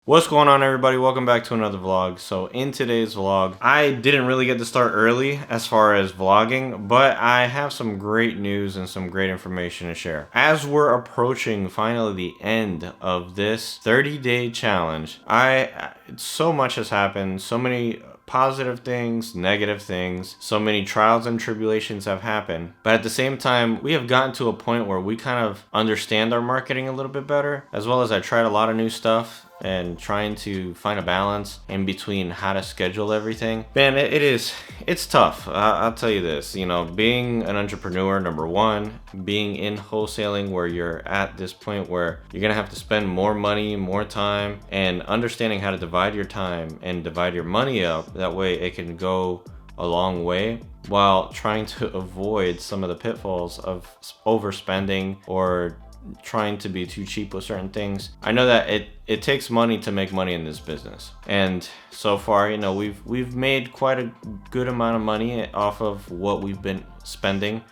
What's going on, everybody? Welcome back to another vlog. So in today's vlog, I didn't really get to start early as far as vlogging, but I have some great news and some great information to share. As we're approaching finally the end of this 30-day challenge, so much has happened, so many positive things, negative things, so many trials and tribulations have happened. But at the same time, we have gotten to a point where we kind of understand our marketing a little bit better, as well as I tried a lot of new stuff and trying to find a balance in between how to schedule everything. Man, it's tough. I'll tell you this, being an entrepreneur, number one, being in wholesaling where you're at this point where you're gonna have to spend more money, more time, and understanding how to divide your time and divide your money up, that way it can go a long way while trying to avoid some of the pitfalls of overspending or trying to be too cheap with certain things. I know that it takes money to make money in this business, and so far, we've made quite a good amount of money off of what we've been spending.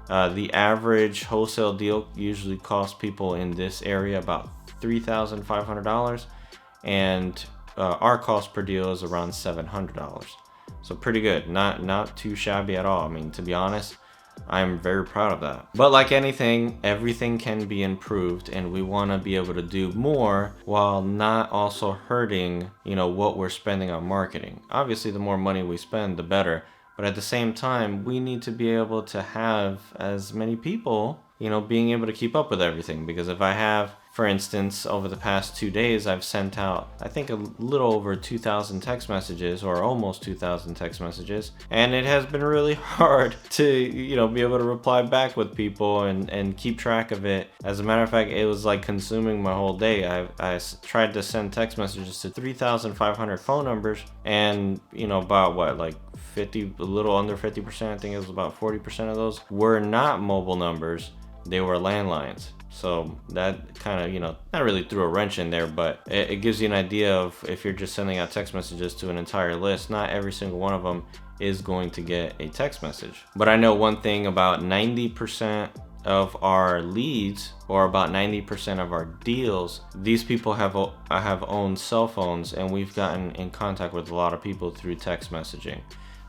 The average wholesale deal usually costs people in this area about $3,500, and our cost per deal is around $700. So pretty good, not too shabby at all. I mean, to be honest, I'm very proud of that. But like anything, everything can be improved, and we want to be able to do more while not also hurting, what we're spending on marketing. Obviously, the more money we spend, the better. But at the same time, we need to be able to have as many people, being able to keep up with everything. Because if I have, for instance, over the past 2 days, I've sent out, I think, a little over 2,000 text messages, or almost 2,000 text messages. And it has been really hard to, be able to reply back with people and keep track of it. As a matter of fact, it was like consuming my whole day. I tried to send text messages to 3,500 phone numbers, and, about what, like 50, a little under 50%, I think it was about 40% of those were not mobile numbers. They were landlines. So that kind of, not really threw a wrench in there, but it gives you an idea of if you're just sending out text messages to an entire list, not every single one of them is going to get a text message. But I know one thing, about 90% of our leads, or about 90% of our deals, these people have owned cell phones, and we've gotten in contact with a lot of people through text messaging.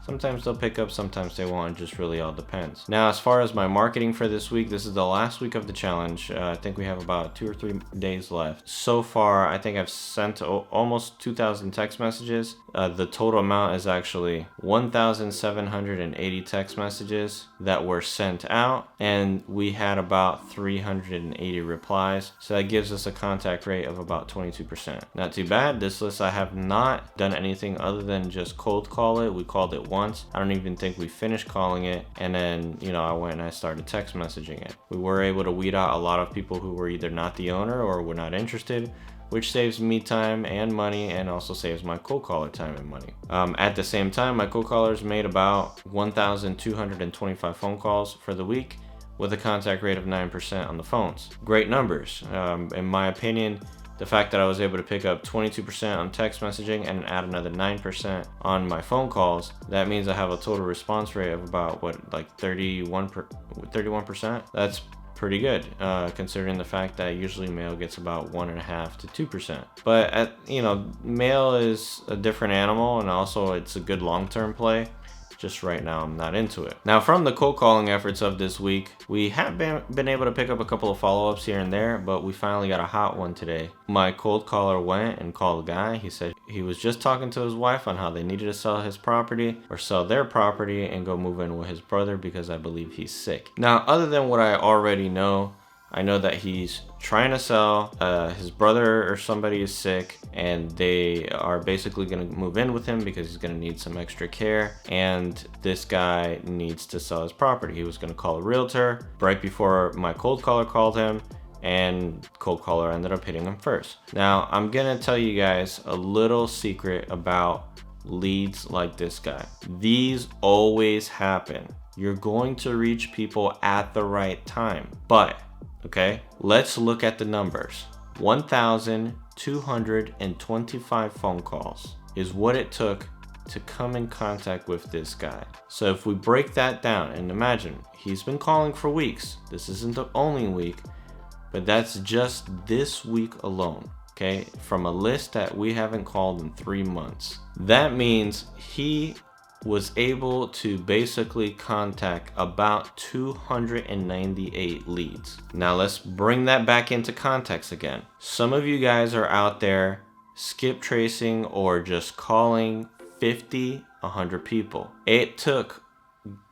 Sometimes they'll pick up, sometimes they won't. It just really all depends. Now, as far as my marketing for this week, this is the last week of the challenge. I think we have about 2 or 3 days left. So far, I think I've sent almost 2,000 text messages. The total amount is actually 1,780 text messages that were sent out, and we had about 380 replies. So that gives us a contact rate of about 22%. Not too bad. This list, I have not done anything other than just cold call it. We called it once. I don't even think we finished calling it, and then I went and I started text messaging it. We were able to weed out a lot of people who were either not the owner or were not interested, which saves me time and money, and also saves my cold caller time and money. At the same time, my cold callers made about 1,225 phone calls for the week, with a contact rate of 9% on the phones. Great numbers. In my opinion, the fact that I was able to pick up 22% on text messaging and add another 9% on my phone calls, that means I have a total response rate of about, 31%? That's pretty good, considering the fact that usually mail gets about 1.5% to 2%. But mail is a different animal, and also it's a good long-term play. Just right now, I'm not into it. Now, from the cold calling efforts of this week, we have been able to pick up a couple of follow-ups here and there, but we finally got a hot one today. My cold caller went and called a guy. He said he was just talking to his wife on how they needed to sell his property or sell their property and go move in with his brother because I believe he's sick. Now, other than what I already know, I know that he's trying to sell, his brother or somebody is sick, and they are basically going to move in with him because he's going to need some extra care, and this guy needs to sell his property. He was going to call a realtor right before my cold caller called him, and cold caller ended up hitting him first. Now, I'm going to tell you guys a little secret about leads like this guy. These always happen. You're going to reach people at the right time, but okay, let's look at the numbers. 1,225 phone calls is what it took to come in contact with this guy. So if we break that down, and imagine he's been calling for weeks. This isn't the only week, but that's just this week alone. okay, from a list that we haven't called in 3 months. That means he was able to basically contact about 298 leads. Now let's bring that back into context again. Some of you guys are out there skip tracing or just calling 50, 100 people. It took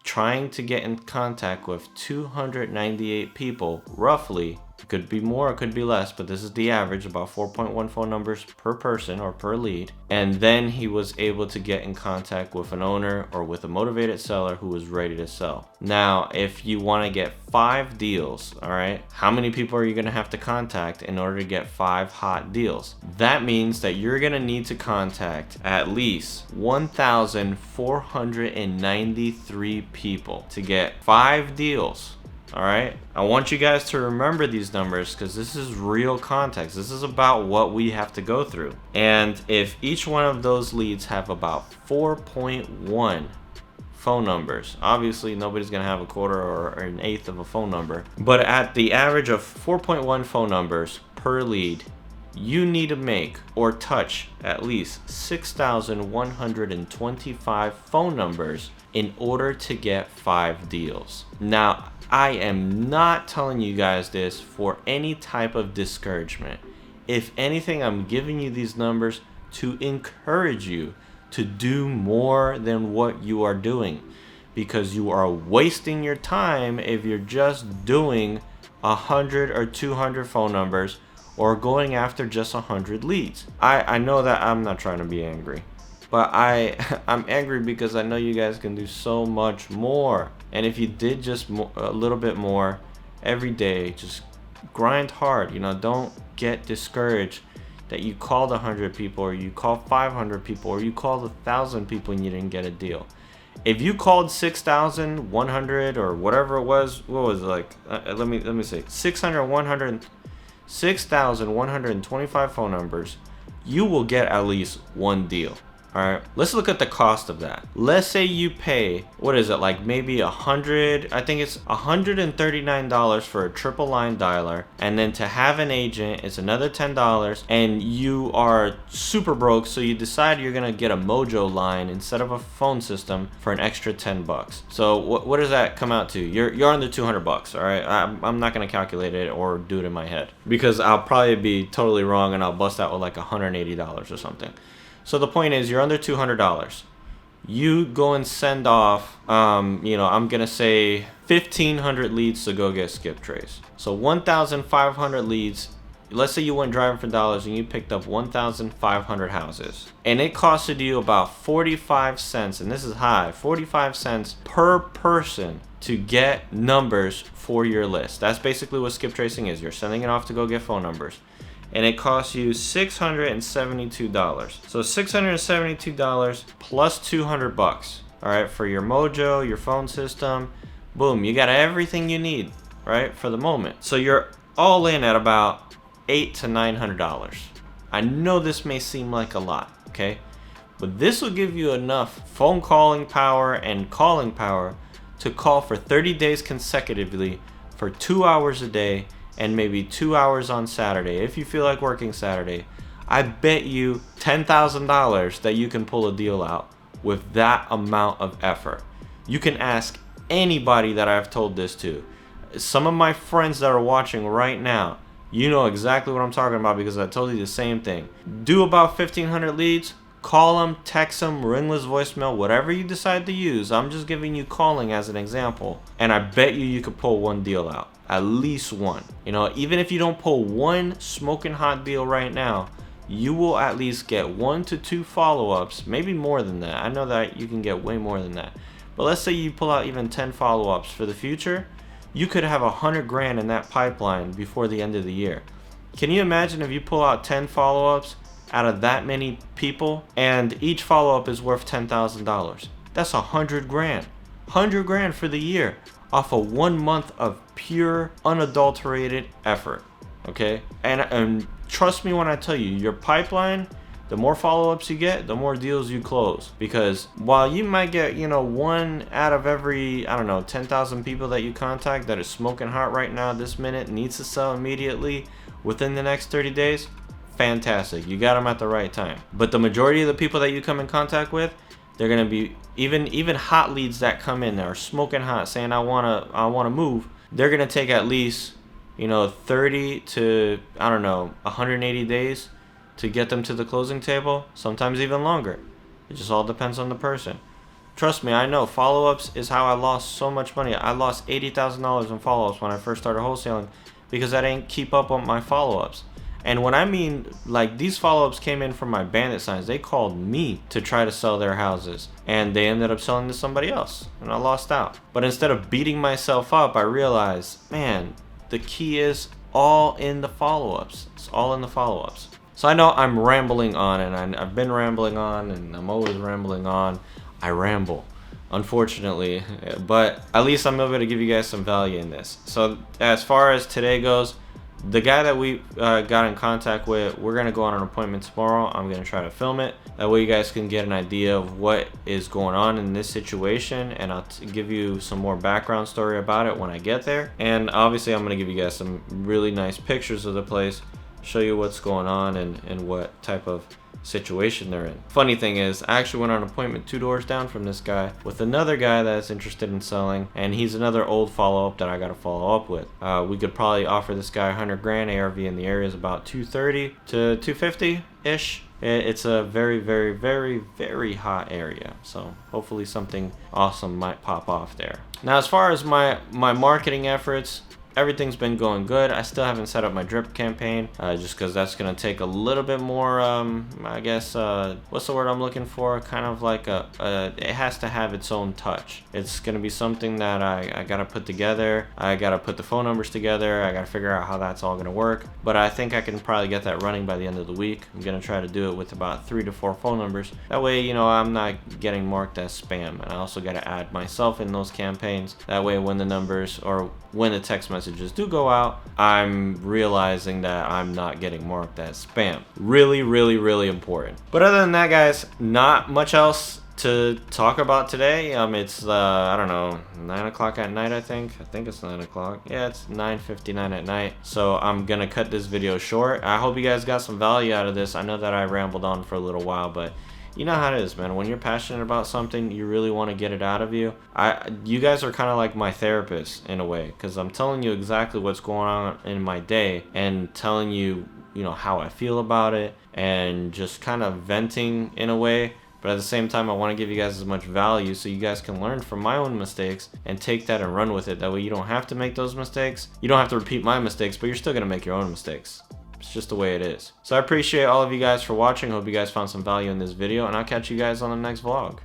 trying to get in contact with 298 people, roughly. It could be more, it could be less, but this is the average, about 4.1 phone numbers per person or per lead. And then he was able to get in contact with an owner or with a motivated seller who was ready to sell. Now, if you want to get 5 deals, all right, how many people are you going to have to contact in order to get 5 hot deals? That means that you're going to need to contact at least 1,493 people to get 5 deals. All right, I want you guys to remember these numbers because this is real context. This is about what we have to go through. And if each one of those leads have about 4.1 phone numbers, obviously nobody's gonna have a quarter or an eighth of a phone number, but at the average of 4.1 phone numbers per lead, you need to make or touch at least 6,125 phone numbers in order to get 5 deals. Now, I am not telling you guys this for any type of discouragement. If anything, I'm giving you these numbers to encourage you to do more than what you are doing, because you are wasting your time if you're just doing 100 or 200 phone numbers or going after just 100 leads. I know that I'm not trying to be angry, but I'm angry because I know you guys can do so much more. And if you did just a little bit more every day, just grind hard. You know, don't get discouraged that you called 100 people or you called 500 people or you called 1,000 people and you didn't get a deal. If you called 6,100 or whatever it was, what was it like? Let me say 6,125 phone numbers, you will get at least 1 deal. All right, let's look at the cost of that. Let's say you pay, what is it, like maybe $100, I think it's $139 for a triple line dialer, and then to have an agent it's another $10, and you are super broke, so you decide you're gonna get a Mojo line instead of a phone system for an extra $10. So what does that come out to? You're under $200. All right, I'm not gonna calculate it or do it in my head because I'll probably be totally wrong and I'll bust out with like $180 or something. So the point is, you're under $200. You go and send off, I'm gonna say 1,500 leads to go get skip trace. So 1,500 leads. Let's say you went driving for dollars and you picked up 1,500 houses, and it costed you about 45 cents, and this is high, 45 cents per person to get numbers for your list. That's basically what skip tracing is. You're sending it off to go get phone numbers. And it costs you $672. So $672 plus $200, all right, for your Mojo, your phone system. Boom, you got everything you need, right, for the moment. So you're all in at about $800 to $900. I know this may seem like a lot, okay, but this will give you enough phone calling power and calling power to call for 30 days consecutively for 2 hours a day, and maybe 2 hours on Saturday. If you feel like working Saturday, I bet you $10,000 that you can pull a deal out with that amount of effort. You can ask anybody that I've told this to. Some of my friends that are watching right now, you know exactly what I'm talking about because I told you the same thing. Do about 1,500 leads, call them, text them, ringless voicemail, whatever you decide to use. I'm just giving you calling as an example. And I bet you could pull 1 deal out. At least 1. You know, even if you don't pull 1 smoking hot deal right now, you will at least get 1 to 2 follow-ups, maybe more than that. I know that you can get way more than that. But let's say you pull out even 10 follow-ups for the future, you could have $100,000 in that pipeline before the end of the year. Can you imagine if you pull out 10 follow-ups out of that many people and each follow-up is worth $10,000? That's $100,000. $100,000 for the year off of 1 month of pure unadulterated effort. Okay, and trust me when I tell you, your pipeline, the more follow-ups you get, the more deals you close. Because while you might get 1 out of every 10,000 people that you contact that is smoking hot right now this minute, needs to sell immediately within the next 30 days, fantastic. You got them at the right time. But the majority of the people that you come in contact with, they're gonna be even hot leads that come in that are smoking hot, saying I wanna move. They're gonna take at least 30 to 180 days to get them to the closing table. Sometimes even longer. It just all depends on the person. Trust me, I know follow-ups is how I lost so much money. I lost $80,000 in follow-ups when I first started wholesaling because I didn't keep up on my follow-ups. And when I mean, like, these follow-ups came in from my bandit signs. They called me to try to sell their houses, and they ended up selling to somebody else, and I lost out. But instead of beating myself up, I realized, man, the key is all in the follow-ups. It's all in the follow-ups. So I know I'm rambling on, and I've been rambling on, and I'm always rambling on. I ramble, unfortunately, but at least I'm able to give you guys some value in this. So as far as today goes, the guy that we got in contact with, we're gonna go on an appointment tomorrow. I'm gonna try to film it. That way you guys can get an idea of what is going on in this situation, and I'll give you some more background story about it when I get there. And obviously I'm gonna give you guys some really nice pictures of the place, show you what's going on and what type of situation they're in. Funny thing is, I actually went on an appointment 2 doors down from this guy with another guy that's interested in selling, and he's another old follow-up that I got to follow up with. We could probably offer this guy 100 grand. ARV in the area is about 230 to 250 ish. It's a very, very, very, very hot area, so hopefully something awesome might pop off there. Now, as far as my marketing efforts, everything's been going good. I still haven't set up my drip campaign, just because that's going to take a little bit more, I guess, what's the word I'm looking for? Kind of like it has to have its own touch. It's going to be something that I got to put together. I got to put the phone numbers together. I got to figure out how that's all going to work. But I think I can probably get that running by the end of the week. I'm going to try to do it with about 3 to 4 phone numbers. That way, I'm not getting marked as spam. And I also got to add myself in those campaigns. That way, when the numbers or when the text messages do go out, I'm realizing that I'm not getting marked as spam. Really, really, really important. But other than that, guys, not much else to talk about today. It's I don't know, 9 o'clock at night. I think it's 9 o'clock. Yeah, it's 9:59 at night. So I'm gonna cut this video short. I hope you guys got some value out of this. I know that I rambled on for a little while, but you know how it is, man. When you're passionate about something, you really want to get it out of you. You guys are kind of like my therapist in a way, because I'm telling you exactly what's going on in my day and telling you, how I feel about it, and just kind of venting in a way. But at the same time, I want to give you guys as much value so you guys can learn from my own mistakes and take that and run with it. That way you don't have to make those mistakes. You don't have to repeat my mistakes, but you're still going to make your own mistakes. It's just the way it is. So I appreciate all of you guys for watching. Hope you guys found some value in this video, and I'll catch you guys on the next vlog.